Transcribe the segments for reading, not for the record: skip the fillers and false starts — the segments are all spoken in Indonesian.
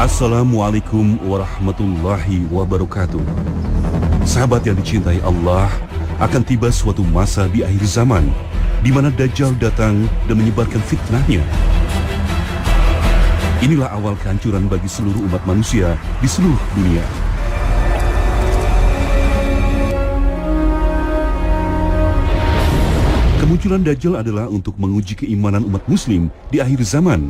Assalamualaikum warahmatullahi wabarakatuh. Sahabat yang dicintai Allah, akan tiba suatu masa di akhir zaman di mana Dajjal datang dan menyebarkan fitnahnya. Inilah awal kehancuran bagi seluruh umat manusia di seluruh dunia. Kemunculan Dajjal adalah untuk menguji keimanan umat muslim di akhir zaman,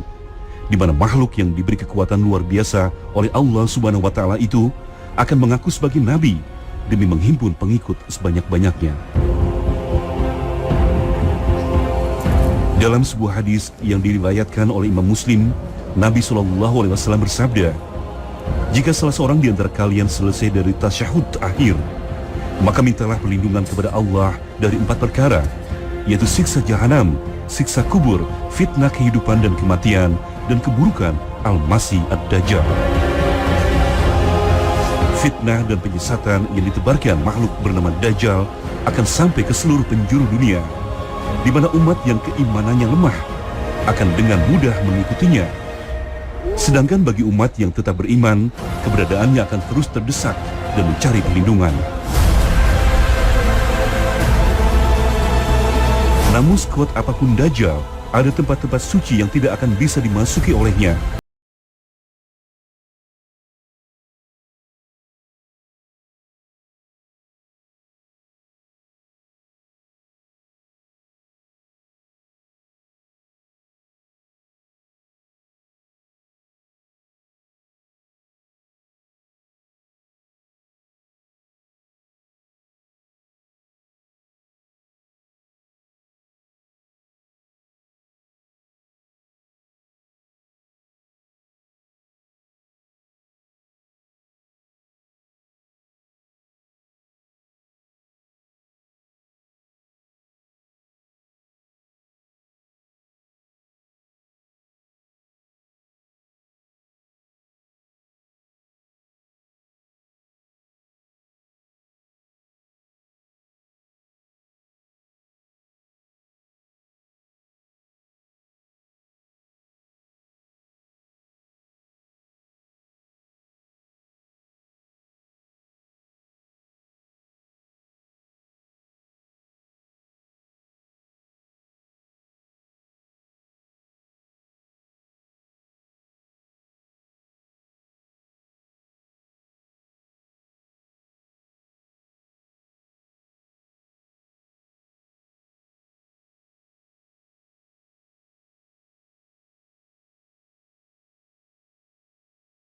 di mana makhluk yang diberi kekuatan luar biasa oleh Allah Subhanahu wa Ta'ala itu akan mengaku sebagai nabi demi menghimpun pengikut sebanyak-banyaknya. Dalam sebuah hadis yang diriwayatkan oleh Imam Muslim, Nabi SAW bersabda, "Jika salah seorang di antara kalian selesai dari tasyahud akhir, maka mintalah perlindungan kepada Allah dari 4 perkara, yaitu siksa jahanam, siksa kubur, fitnah kehidupan dan kematian, dan keburukan Al-Masih Ad-Dajjal." Fitnah dan penyesatan yang ditebarkan makhluk bernama Dajjal akan sampai ke seluruh penjuru dunia, di mana umat yang keimanannya lemah akan dengan mudah mengikutinya. Sedangkan bagi umat yang tetap beriman, keberadaannya akan terus terdesak dan mencari perlindungan. Namun sekuat apapun Dajjal, ada tempat-tempat suci yang tidak akan bisa dimasuki olehnya.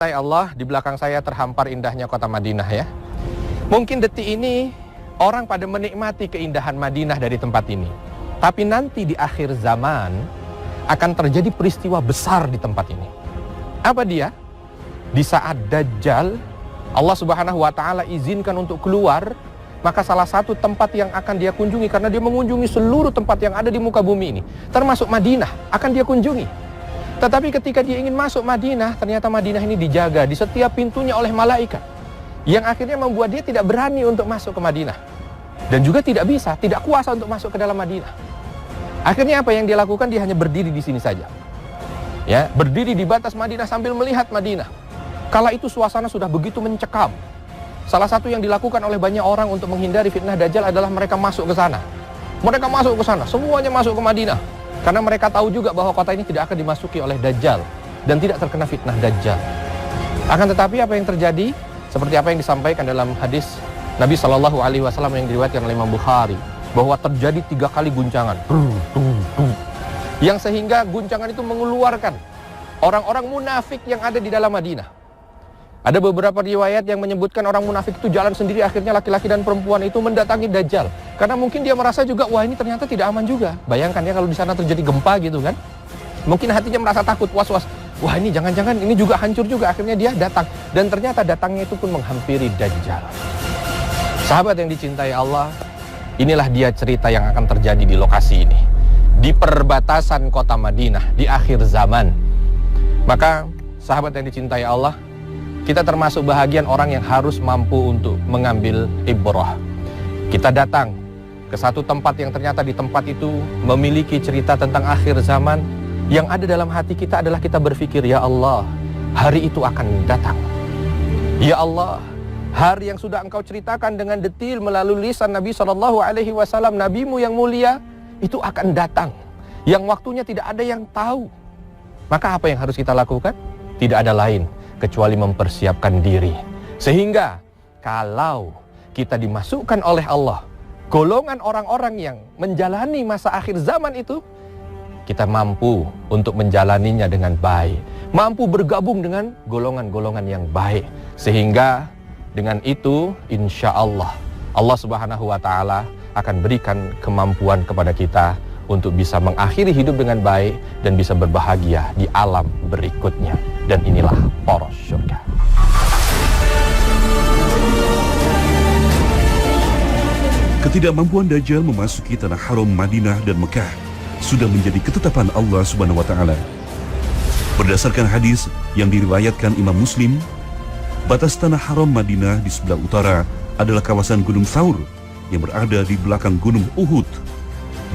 Allah, di belakang saya terhampar indahnya kota Madinah ya. Mungkin detik ini orang pada menikmati keindahan Madinah dari tempat ini. Tapi nanti di akhir zaman akan terjadi peristiwa besar di tempat ini. Apa dia? Di saat Dajjal, Allah Subhanahu wa Ta'ala izinkan untuk keluar, maka salah satu tempat yang akan dia kunjungi, karena dia mengunjungi seluruh tempat yang ada di muka bumi ini, termasuk Madinah, akan dia kunjungi. Tetapi ketika dia ingin masuk Madinah, ternyata Madinah ini dijaga di setiap pintunya oleh malaikat, yang akhirnya membuat dia tidak berani untuk masuk ke Madinah, dan juga tidak bisa, tidak kuasa untuk masuk ke dalam Madinah. Akhirnya apa yang dia lakukan? Dia hanya berdiri di sini saja, ya, berdiri di batas Madinah sambil melihat Madinah. Kala itu suasana sudah begitu mencekam. Salah satu yang dilakukan oleh banyak orang untuk menghindari fitnah Dajjal adalah mereka masuk ke sana. Mereka masuk ke sana, semuanya masuk ke Madinah. Karena mereka tahu juga bahwa kota ini tidak akan dimasuki oleh Dajjal dan tidak terkena fitnah Dajjal. Akan tetapi apa yang terjadi? Seperti apa yang disampaikan dalam hadis Nabi SAW yang diriwayatkan oleh Imam Bukhari, bahwa terjadi 3 kali guncangan, yang sehingga guncangan itu mengeluarkan orang-orang munafik yang ada di dalam Madinah. Ada beberapa riwayat yang menyebutkan orang munafik itu jalan sendiri, akhirnya laki-laki dan perempuan itu mendatangi Dajjal. Karena mungkin dia merasa juga, wah ini ternyata tidak aman juga. Bayangkan ya kalau di sana terjadi gempa gitu kan. Mungkin hatinya merasa takut, was-was. Wah ini jangan-jangan ini juga hancur juga. Akhirnya dia datang. Dan ternyata datangnya itu pun menghampiri Dajjal. Sahabat yang dicintai Allah, inilah dia cerita yang akan terjadi di lokasi ini. Di perbatasan kota Madinah, di akhir zaman. Maka sahabat yang dicintai Allah, kita termasuk bahagian orang yang harus mampu untuk mengambil ibrah. Kita datang ke satu tempat yang ternyata di tempat itu memiliki cerita tentang akhir zaman. Yang ada dalam hati kita adalah kita berpikir, ya Allah, hari itu akan datang. Ya Allah, hari yang sudah Engkau ceritakan dengan detil melalui lisan Nabi SAW, Nabimu yang mulia, itu akan datang, yang waktunya tidak ada yang tahu. Maka apa yang harus kita lakukan? Tidak ada lain kecuali mempersiapkan diri. Sehingga kalau kita dimasukkan oleh Allah golongan orang-orang yang menjalani masa akhir zaman itu, kita mampu untuk menjalaninya dengan baik, mampu bergabung dengan golongan-golongan yang baik. Sehingga dengan itu insya Allah, Allah Subhanahu wa Ta'ala akan berikan kemampuan kepada kita untuk bisa mengakhiri hidup dengan baik dan bisa berbahagia di alam berikutnya. Dan inilah poros surga. Ketidakmampuan Dajjal memasuki tanah haram Madinah dan Mekah sudah menjadi ketetapan Allah Subhanahu wa Ta'ala. Berdasarkan hadis yang diriwayatkan Imam Muslim, batas tanah haram Madinah di sebelah utara adalah kawasan Gunung Thaur yang berada di belakang Gunung Uhud.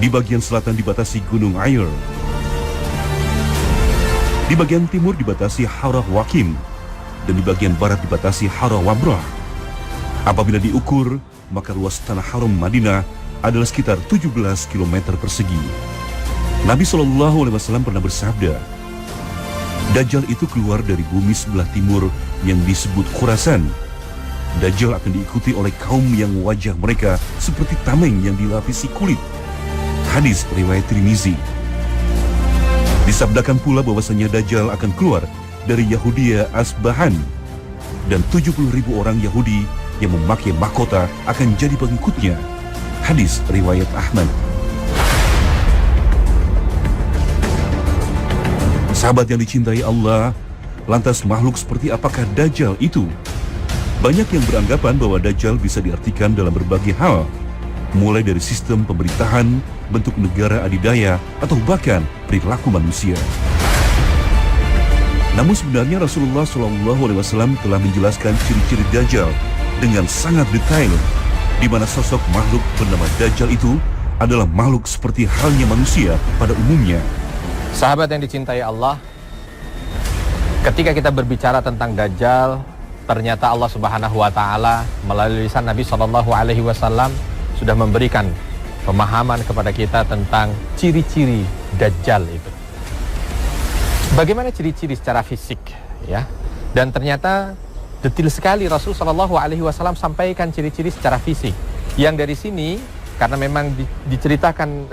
Di bagian selatan dibatasi Gunung Air. Di bagian timur dibatasi Harah Wakim, dan di bagian barat dibatasi Harah Wabrah. Apabila diukur, maka luas tanah haram Madinah adalah sekitar 17 km persegi. Nabi SAW pernah bersabda, Dajjal itu keluar dari bumi sebelah timur yang disebut Khurasan. Dajjal akan diikuti oleh kaum yang wajah mereka seperti tameng yang dilapisi kulit. Hadis riwayat Tirmizi. Disabdakan pula bahwasanya Dajjal akan keluar dari Yahudia Asbahan, dan 70.000 orang Yahudi yang memakai mahkota akan jadi pengikutnya. Hadis riwayat Ahmad. Sahabat yang dicintai Allah, lantas makhluk seperti apakah Dajjal itu? Banyak yang beranggapan bahwa Dajjal bisa diartikan dalam berbagai hal, mulai dari sistem pemerintahan, bentuk negara adidaya, atau bahkan perilaku manusia. Namun sebenarnya Rasulullah SAW telah menjelaskan ciri-ciri Dajjal dengan sangat detail, di mana sosok makhluk bernama Dajjal itu adalah makhluk seperti halnya manusia pada umumnya. Sahabat yang dicintai Allah, ketika kita berbicara tentang Dajjal, ternyata Allah Subhanahu wa Ta'ala melalui lisan Nabi SAW sudah memberikan pemahaman kepada kita tentang ciri-ciri Dajjal itu. Bagaimana ciri-ciri secara fisik, ya? Dan ternyata detil sekali Rasul SAW sampaikan ciri-ciri secara fisik. Yang dari sini, karena memang diceritakan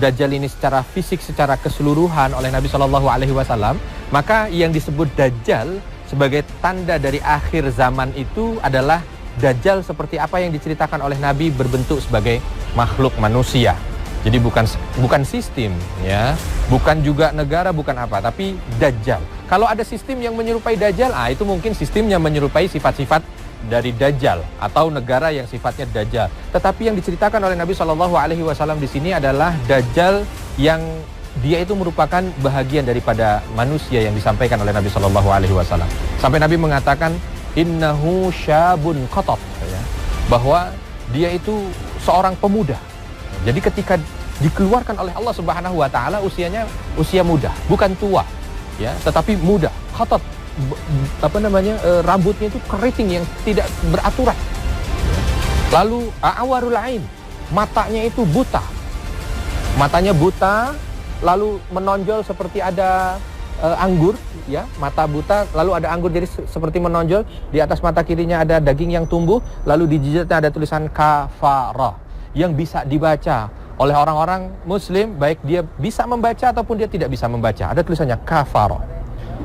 Dajjal ini secara fisik, secara keseluruhan oleh Nabi SAW, maka yang disebut Dajjal sebagai tanda dari akhir zaman itu adalah Dajjal seperti apa yang diceritakan oleh Nabi, berbentuk sebagai makhluk manusia. Jadi bukan sistem, ya, bukan juga negara, bukan apa, tapi Dajjal. Kalau ada sistem yang menyerupai Dajjal, itu mungkin sistemnya menyerupai sifat-sifat dari Dajjal atau negara yang sifatnya Dajjal. Tetapi yang diceritakan oleh Nabi SAW di sini adalah Dajjal yang dia itu merupakan bahagian daripada manusia yang disampaikan oleh Nabi SAW. Sampai Nabi mengatakan innahu syabun qatat, ya, bahwa dia itu seorang pemuda. Jadi ketika dikeluarkan oleh Allah Subhanahu wa Ta'ala, usianya usia muda, bukan tua, ya, tetapi muda. Qatat, rambutnya itu keriting yang tidak beraturan. Lalu a'warul ain, matanya itu buta. Matanya buta, lalu menonjol seperti ada anggur, ya, mata buta, lalu ada anggur jadi seperti menonjol. Di atas mata kirinya ada daging yang tumbuh, lalu di jidatnya ada tulisan kafarah yang bisa dibaca oleh orang-orang muslim, baik dia bisa membaca ataupun dia tidak bisa membaca. Ada tulisannya kafarah.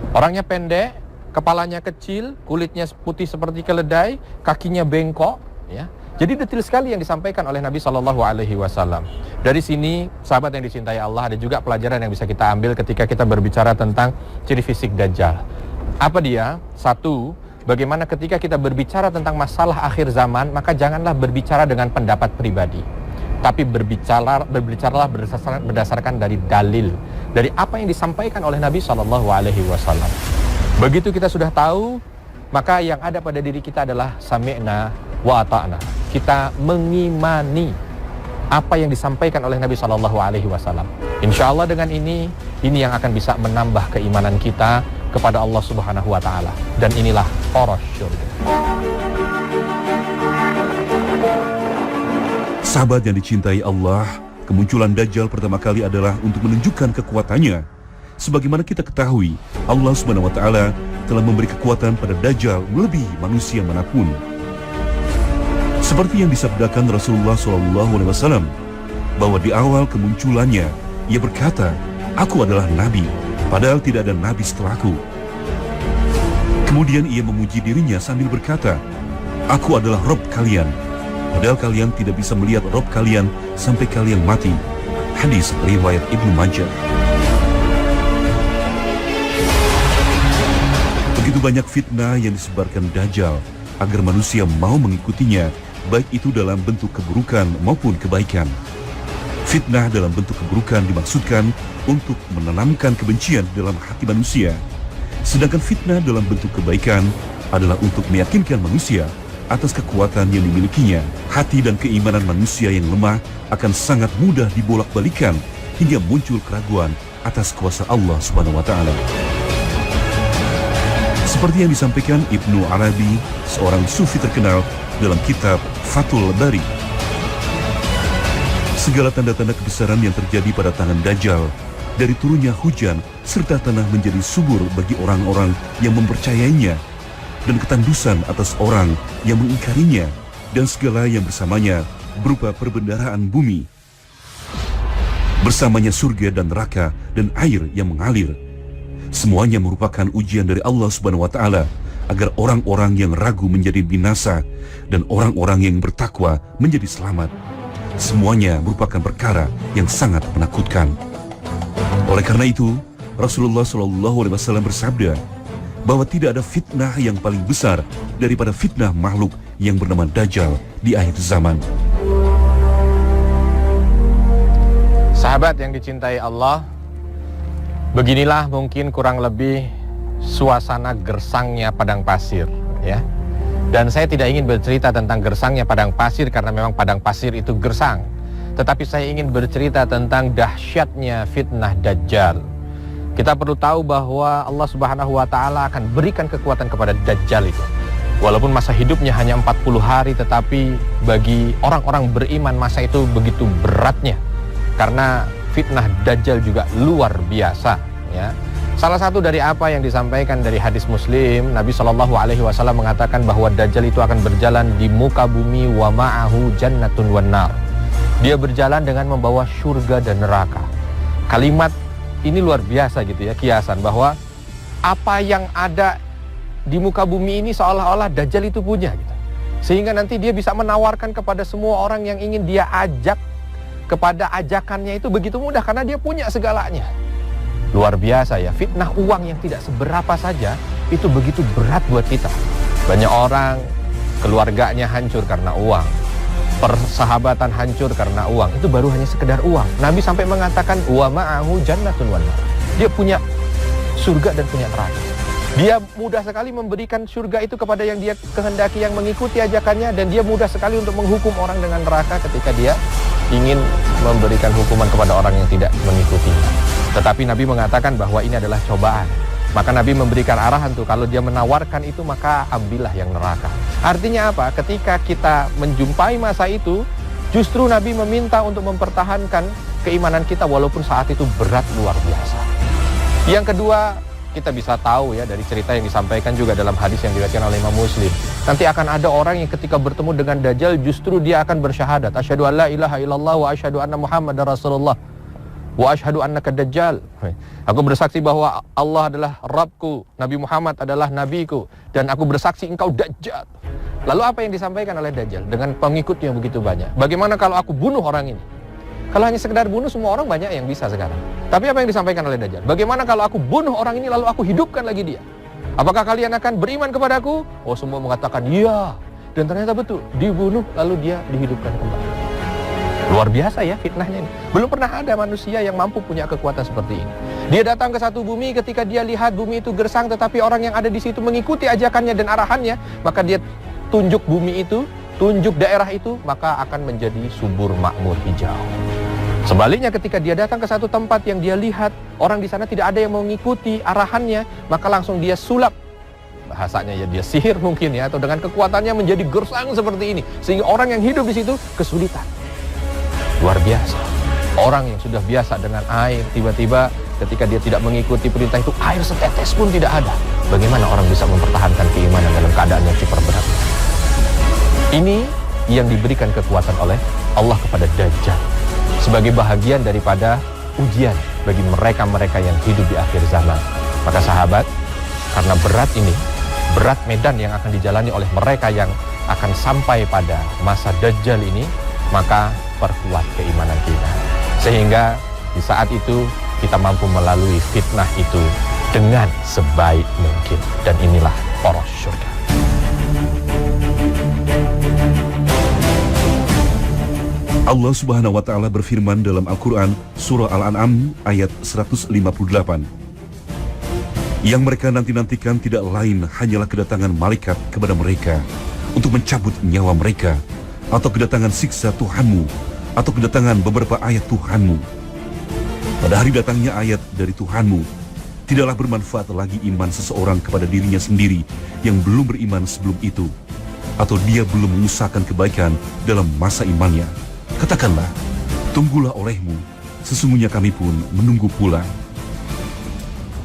Orangnya pendek, kepalanya kecil, kulitnya putih seperti keledai, kakinya bengkok, ya. Jadi detail sekali yang disampaikan oleh Nabi SAW. Dari sini, sahabat yang dicintai Allah, ada juga pelajaran yang bisa kita ambil ketika kita berbicara tentang ciri fisik Dajjal. Apa dia? Satu, bagaimana ketika kita berbicara tentang masalah akhir zaman, maka janganlah berbicara dengan pendapat pribadi, tapi berbicaralah berdasarkan dari dalil, dari apa yang disampaikan oleh Nabi SAW. Begitu kita sudah tahu, maka yang ada pada diri kita adalah sami'na wa ata'na. Kita mengimani apa yang disampaikan oleh Nabi SAW. Insya Allah dengan ini yang akan bisa menambah keimanan kita kepada Allah Subhanahu wa taala, dan inilah poros surga. Sahabat yang dicintai Allah, kemunculan Dajjal pertama kali adalah untuk menunjukkan kekuatannya. Sebagaimana kita ketahui, Allah Subhanahu wa taala telah memberi kekuatan pada Dajjal melebihi manusia manapun. Seperti yang disabdakan Rasulullah SAW, bahwa di awal kemunculannya ia berkata, "Aku adalah nabi, padahal tidak ada nabi setelahku." Kemudian ia memuji dirinya sambil berkata, "Aku adalah Rabb kalian, padahal kalian tidak bisa melihat Rabb kalian sampai kalian mati." Hadis riwayat Ibnu Majah. Begitu banyak fitnah yang disebarkan Dajjal agar manusia mau mengikutinya, baik itu dalam bentuk keburukan maupun kebaikan. Fitnah dalam bentuk keburukan dimaksudkan untuk menanamkan kebencian dalam hati manusia. Sedangkan fitnah dalam bentuk kebaikan adalah untuk meyakinkan manusia atas kekuatan yang dimilikinya. Hati dan keimanan manusia yang lemah akan sangat mudah dibolak-balikan hingga muncul keraguan atas kuasa Allah Subhanahu wa taala. Seperti yang disampaikan Ibnu Arabi, seorang sufi terkenal, dalam kitab Fathul Bari. Segala tanda-tanda kebesaran yang terjadi pada tangan Dajjal, dari turunnya hujan serta tanah menjadi subur bagi orang-orang yang mempercayainya, dan ketandusan atas orang yang mengingkarinya, dan segala yang bersamanya berupa perbendaharaan bumi. Bersamanya surga dan neraka dan air yang mengalir. Semuanya merupakan ujian dari Allah Subhanahu wa taala agar orang-orang yang ragu menjadi binasa dan orang-orang yang bertakwa menjadi selamat. Semuanya merupakan perkara yang sangat menakutkan. Oleh karena itu, Rasulullah SAW bersabda bahwa tidak ada fitnah yang paling besar daripada fitnah makhluk yang bernama Dajjal di akhir zaman. Sahabat yang dicintai Allah, beginilah mungkin kurang lebih suasana gersangnya padang pasir, ya. Dan saya tidak ingin bercerita tentang gersangnya padang pasir karena memang padang pasir itu gersang. Tetapi saya ingin bercerita tentang dahsyatnya fitnah Dajjal. Kita perlu tahu bahwa Allah Subhanahu wa taala akan berikan kekuatan kepada Dajjal itu. Walaupun masa hidupnya hanya 40 hari, tetapi bagi orang-orang beriman masa itu begitu beratnya. Karena fitnah Dajjal juga luar biasa, ya. Salah satu dari apa yang disampaikan dari hadis Muslim, Nabi SAW mengatakan bahwa Dajjal itu akan berjalan di muka bumi wa ma'ahu jannatun wan nar. Dia berjalan dengan membawa surga dan neraka. Kalimat ini luar biasa gitu ya, kiasan bahwa apa yang ada di muka bumi ini seolah-olah Dajjal itu punya gitu. Sehingga nanti dia bisa menawarkan kepada semua orang yang ingin dia ajak kepada ajakannya itu begitu mudah karena dia punya segalanya. Luar biasa ya, fitnah uang yang tidak seberapa saja itu begitu berat buat kita. Banyak orang keluarganya hancur karena uang, persahabatan hancur karena uang. Itu baru hanya sekedar uang. Nabi sampai mengatakan wa ma'ahu jannatun wan nar. Dia punya surga dan punya neraka. Dia mudah sekali memberikan surga itu kepada yang dia kehendaki, yang mengikuti ajakannya, dan dia mudah sekali untuk menghukum orang dengan neraka ketika dia ingin memberikan hukuman kepada orang yang tidak mengikutinya. Tetapi Nabi mengatakan bahwa ini adalah cobaan. Maka Nabi memberikan arahan tuh, kalau dia menawarkan itu maka ambillah yang neraka. Artinya apa? Ketika kita menjumpai masa itu, justru Nabi meminta untuk mempertahankan keimanan kita walaupun saat itu berat luar biasa. Yang kedua, kita bisa tahu ya dari cerita yang disampaikan juga dalam hadis yang diriwayatkan oleh Imam Muslim. Nanti akan ada orang yang ketika bertemu dengan Dajjal justru dia akan bersyahadat, asyhadu an la ilaha illallah wa asyhadu anna Muhammadar Rasulullah wa asyhadu annaka Dajjal. Aku bersaksi bahwa Allah adalah Rabbku, Nabi Muhammad adalah nabiku, dan aku bersaksi engkau Dajjal. Lalu apa yang disampaikan oleh Dajjal dengan pengikutnya begitu banyak? Bagaimana kalau aku bunuh orang ini? Kalau hanya sekedar bunuh, semua orang banyak yang bisa sekarang. Tapi apa yang disampaikan oleh Dajjal? Bagaimana kalau aku bunuh orang ini lalu aku hidupkan lagi dia? Apakah kalian akan beriman kepadaku? Oh, semua mengatakan iya. Dan ternyata betul, dibunuh lalu dia dihidupkan kembali. Luar biasa ya fitnahnya ini. Belum pernah ada manusia yang mampu punya kekuatan seperti ini. Dia datang ke satu bumi, ketika dia lihat bumi itu gersang, tetapi orang yang ada di situ mengikuti ajakannya dan arahannya, maka dia tunjuk bumi itu, tunjuk daerah itu, maka akan menjadi subur makmur hijau. Sebaliknya ketika dia datang ke satu tempat yang dia lihat orang di sana tidak ada yang mengikuti arahannya, maka langsung dia sulap. Bahasanya ya dia sihir mungkin ya, atau dengan kekuatannya menjadi gersang seperti ini, sehingga orang yang hidup di situ kesulitan. Luar biasa. Orang yang sudah biasa dengan air, tiba-tiba ketika dia tidak mengikuti perintah itu, air setetes pun tidak ada. Bagaimana orang bisa mempertahankan keimanan dalam keadaan yang super berat? Ini yang diberikan kekuatan oleh Allah kepada Dajjal sebagai bahagian daripada ujian bagi mereka-mereka yang hidup di akhir zaman. Maka sahabat, karena berat ini, berat medan yang akan dijalani oleh mereka yang akan sampai pada masa Dajjal ini, maka perkuat keimanan kita. Sehingga di saat itu kita mampu melalui fitnah itu dengan sebaik mungkin. Dan inilah poros surga. Allah Subhanahu wa Ta'ala berfirman dalam Al-Quran, Surah Al-An'am ayat 158. Yang mereka nanti-nantikan tidak lain hanyalah kedatangan malaikat kepada mereka untuk mencabut nyawa mereka, atau kedatangan siksa Tuhanmu, atau kedatangan beberapa ayat Tuhanmu. Pada hari datangnya ayat dari Tuhanmu, tidaklah bermanfaat lagi iman seseorang kepada dirinya sendiri yang belum beriman sebelum itu, atau dia belum mengusahakan kebaikan dalam masa imannya. Katakanlah, tunggulah olehmu, sesungguhnya kami pun menunggu pula.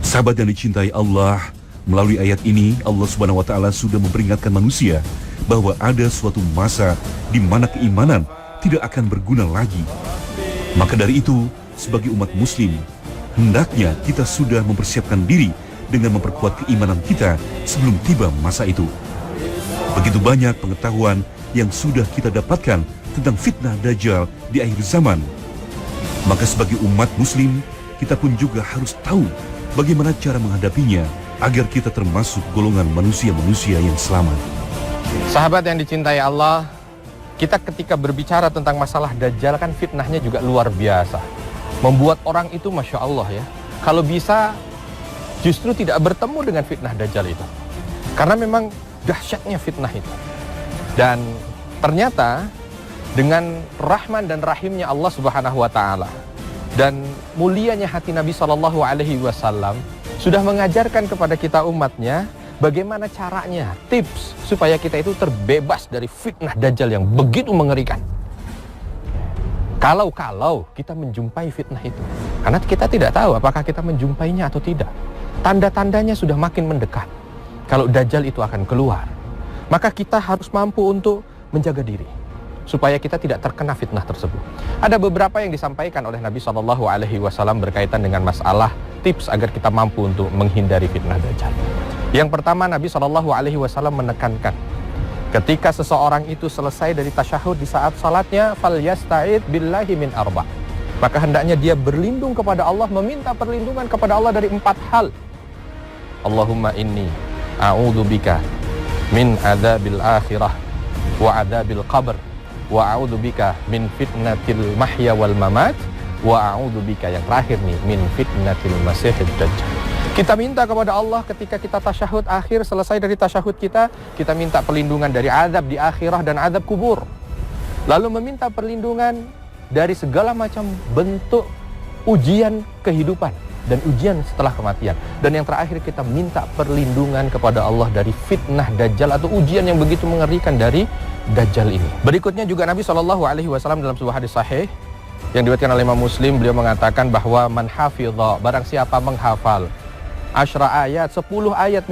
Sahabat yang dicintai Allah, melalui ayat ini Allah Subhanahu wa Ta'ala sudah memperingatkan manusia bahwa ada suatu masa di mana keimanan tidak akan berguna lagi. Maka dari itu, sebagai umat muslim, hendaknya kita sudah mempersiapkan diri dengan memperkuat keimanan kita sebelum tiba masa itu. Begitu banyak pengetahuan yang sudah kita dapatkan tentang fitnah Dajjal di akhir zaman. Maka sebagai umat muslim, kita pun juga harus tahu bagaimana cara menghadapinya agar kita termasuk golongan manusia-manusia yang selamat. Sahabat yang dicintai Allah, kita ketika berbicara tentang masalah Dajjal kan fitnahnya juga luar biasa. Membuat orang itu Masya Allah ya, kalau bisa justru tidak bertemu dengan fitnah Dajjal itu. Karena memang dahsyatnya fitnah itu. Dan ternyata dengan rahman dan rahimnya Allah Subhanahu wa Ta'ala dan mulianya hati Nabi SAW sudah mengajarkan kepada kita umatnya bagaimana caranya, tips supaya kita itu terbebas dari fitnah Dajjal yang begitu mengerikan. Kalau kita menjumpai fitnah itu, karena kita tidak tahu apakah kita menjumpainya atau tidak. Tanda-tandanya sudah makin mendekat. Kalau Dajjal itu akan keluar, maka kita harus mampu untuk menjaga diri supaya kita tidak terkena fitnah tersebut. Ada beberapa yang disampaikan oleh Nabi SAW berkaitan dengan masalah tips agar kita mampu untuk menghindari fitnah Dajjal. Yang pertama, Nabi SAW menekankan ketika seseorang itu selesai dari tasyahud di saat salatnya, falyasta'id billahi min arba'. Maka hendaknya dia berlindung kepada Allah, meminta perlindungan kepada Allah dari 4 hal. Allahumma inni a'udzubika min adzabil akhirah wa adzabil qabr wa a'udzubika min fitnatil mahya wal mamat wa a'udzubika, yang terakhir nih, min fitnatil masiihid dajjal. Kita minta kepada Allah ketika kita tasyahud akhir, selesai dari tasyahud kita minta perlindungan dari azab di akhirah dan azab kubur. Lalu meminta perlindungan dari segala macam bentuk ujian kehidupan dan ujian setelah kematian. Dan yang terakhir kita minta perlindungan kepada Allah dari fitnah Dajjal atau ujian yang begitu mengerikan dari Dajjal ini. Berikutnya juga Nabi SAW dalam sebuah hadis sahih yang diriwayatkan oleh Imam Muslim, beliau mengatakan bahwa man hafidha, barang siapa menghafal asyra ayat, 10 ayat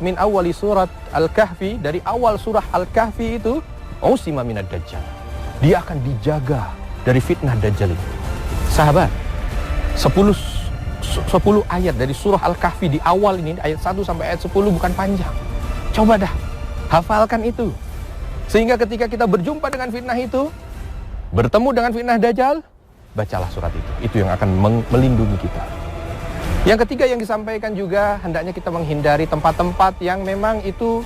min awali surat Al-Kahfi, dari awal surah Al-Kahfi itu, usima minad Dajjal, dia akan dijaga dari fitnah Dajjal itu. Sahabat, 10 ayat dari surah Al-Kahfi di awal ini, ayat 1 sampai ayat 10 bukan panjang. Coba dah, hafalkan itu. Sehingga ketika kita berjumpa dengan fitnah itu, bertemu dengan fitnah Dajjal, bacalah surat itu. Itu yang akan melindungi kita. Yang ketiga yang disampaikan juga, hendaknya kita menghindari tempat-tempat yang memang itu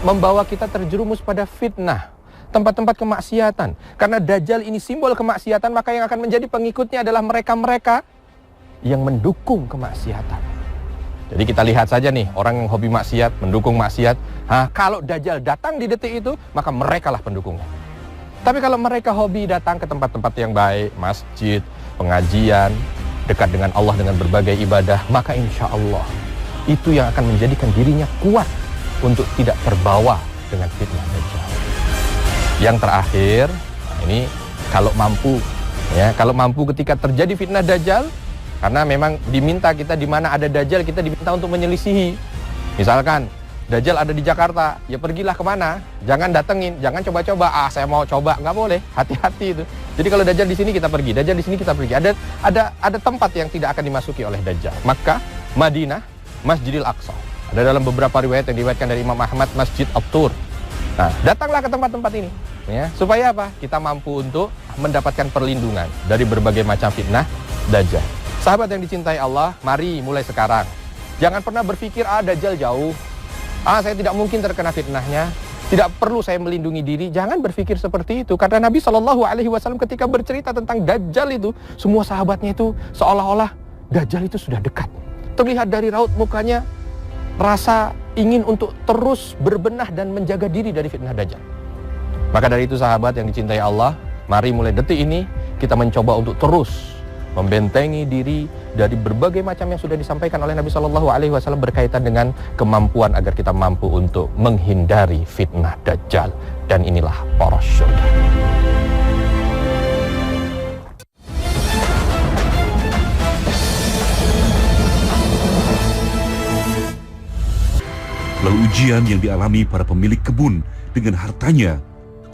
membawa kita terjerumus pada fitnah. Tempat-tempat kemaksiatan. Karena Dajjal ini simbol kemaksiatan, maka yang akan menjadi pengikutnya adalah mereka-mereka yang mendukung kemaksiatan. Jadi kita lihat saja nih, orang yang hobi maksiat, mendukung maksiat. Kalau Dajjal datang di detik itu, maka merekalah pendukungnya. Tapi kalau mereka hobi datang ke tempat-tempat yang baik, masjid, pengajian, dekat dengan Allah dengan berbagai ibadah, maka insya Allah itu yang akan menjadikan dirinya kuat untuk tidak terbawa dengan fitnah Dajjal. Yang terakhir, nah ini kalau mampu, ya, kalau mampu ketika terjadi fitnah Dajjal, karena memang diminta kita di mana ada Dajjal kita diminta untuk menyelisihi. Misalkan Dajjal ada di Jakarta, ya pergilah kemana, jangan datengin, jangan coba-coba, saya mau coba, nggak boleh, hati-hati itu. Jadi kalau Dajjal di sini kita pergi, Dajjal di sini kita pergi. Ada tempat yang tidak akan dimasuki oleh Dajjal. Makkah, Madinah, Masjidil Aqsa. Ada dalam beberapa riwayat yang diriwayatkan dari Imam Ahmad, Masjid At-Tur. Nah, datanglah ke tempat-tempat ini, ya, supaya apa? Kita mampu untuk mendapatkan perlindungan dari berbagai macam fitnah Dajjal. Sahabat yang dicintai Allah, mari mulai sekarang. Jangan pernah berpikir, Dajjal jauh. Saya tidak mungkin terkena fitnahnya, tidak perlu saya melindungi diri. Jangan berpikir seperti itu, karena Nabi SAW ketika bercerita tentang Dajjal itu, semua sahabatnya itu seolah-olah Dajjal itu sudah dekat. Terlihat dari raut mukanya rasa ingin untuk terus berbenah dan menjaga diri dari fitnah Dajjal. Maka dari itu sahabat yang dicintai Allah, mari mulai detik ini kita mencoba untuk terus membentengi diri dari berbagai macam yang sudah disampaikan oleh Nabi SAW berkaitan dengan kemampuan agar kita mampu untuk menghindari fitnah Dajjal. Dan inilah poros surga. Lalu ujian yang dialami para pemilik kebun dengan hartanya,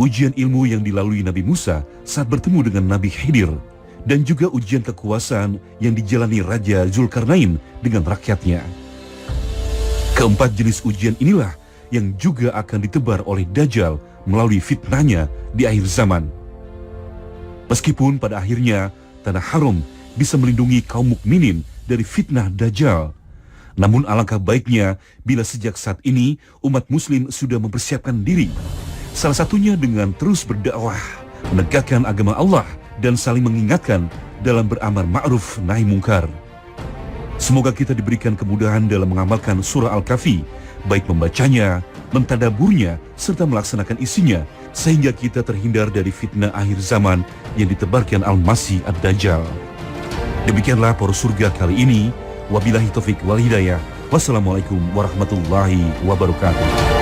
ujian ilmu yang dilalui Nabi Musa saat bertemu dengan Nabi Khidir, dan juga ujian kekuasaan yang dijalani Raja Zulkarnain dengan rakyatnya. Keempat jenis ujian inilah yang juga akan ditebar oleh Dajjal melalui fitnahnya di akhir zaman. Meskipun pada akhirnya tanah haram bisa melindungi kaum mukminin dari fitnah Dajjal, namun alangkah baiknya bila sejak saat ini umat muslim sudah mempersiapkan diri, salah satunya dengan terus berdakwah, menegakkan agama Allah, dan saling mengingatkan dalam beramar ma'ruf nahi mungkar. Semoga kita diberikan kemudahan dalam mengamalkan surah Al-Kahfi, baik membacanya, mentadaburnya, serta melaksanakan isinya, sehingga kita terhindar dari fitnah akhir zaman yang ditebarkan Al-Masih Ad-Dajjal. Demikianlah poros surga kali ini. Wabillahi taufik wal hidayah. Wassalamualaikum warahmatullahi wabarakatuh.